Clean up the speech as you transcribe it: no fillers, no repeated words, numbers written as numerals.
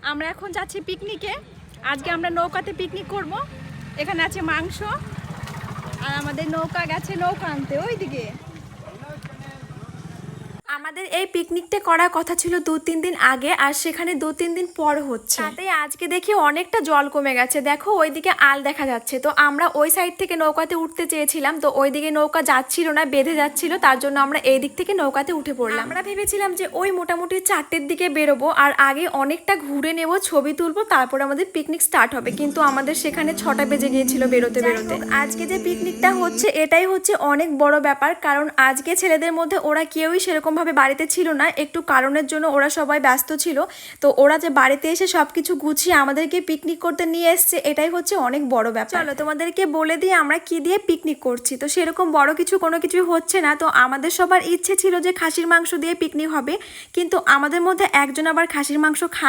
আমরা এখন যাচ্ছি পিকনিকে। আজকে আমরা নৌকাতে পিকনিক করব। এখানে আছে মাংস আর আমাদের নৌকা গেছে নৌকা আনতে ওইদিকে। আমাদের এই পিকনিকটা করার কথা ছিল 2-3 দিন আগে, আর সেখানে 2-3 দিন পর হচ্ছে। তাতে আজকে দেখি অনেকটা জল কমে গেছে, দেখো ওইদিকে আল দেখা যাচ্ছে। তো আমরা ওই সাইড থেকে নৌকাতে উঠতে চেয়েছিলাম, তো ওইদিকে নৌকা যাচ্ছিল না, বেঁধে যাচ্ছিল, তার জন্য আমরা এই দিক থেকে নৌকাতে উঠে পড়লাম। আমরা ভেবেছিলাম যে ওই মোটামুটি 4টের দিকে বেরোবো, আর আগে অনেকটা ঘুরে নেব, ছবি তুলবো, তারপর আমাদের পিকনিক স্টার্ট হবে। কিন্তু আমাদের সেখানে 6টা বেজে গিয়েছিল বেরোতে বেরোতে। আজকে যে পিকনিকটা হচ্ছে এটাই হচ্ছে অনেক বড় ব্যাপার, কারণ আজকে ছেলেদের মধ্যে ওরা কেউই সেরকম ভাবে বাড়িতে ছিল না, একটু কারণের জন্য ওরা সবাই ব্যস্ত ছিল। তো ওরা যে বাড়িতে এসে সবকিছু গুছিয়ে আমাদেরকে পিকনিক করতে নিয়ে এসছে, এটাই হচ্ছে অনেক বড় ব্যাপার। চলো তোমাদেরকে বলে দিই আমরা কি দিয়ে পিকনিক করছি। তো সেরকম বড় কিছু কোনো কিছুই হচ্ছে না। তো আমাদের সবার ইচ্ছে ছিল যে খাসির মাংস দিয়ে পিকনিক হবে, কিন্তু আমাদের মধ্যে একজন আবার খাসির মাংস খায়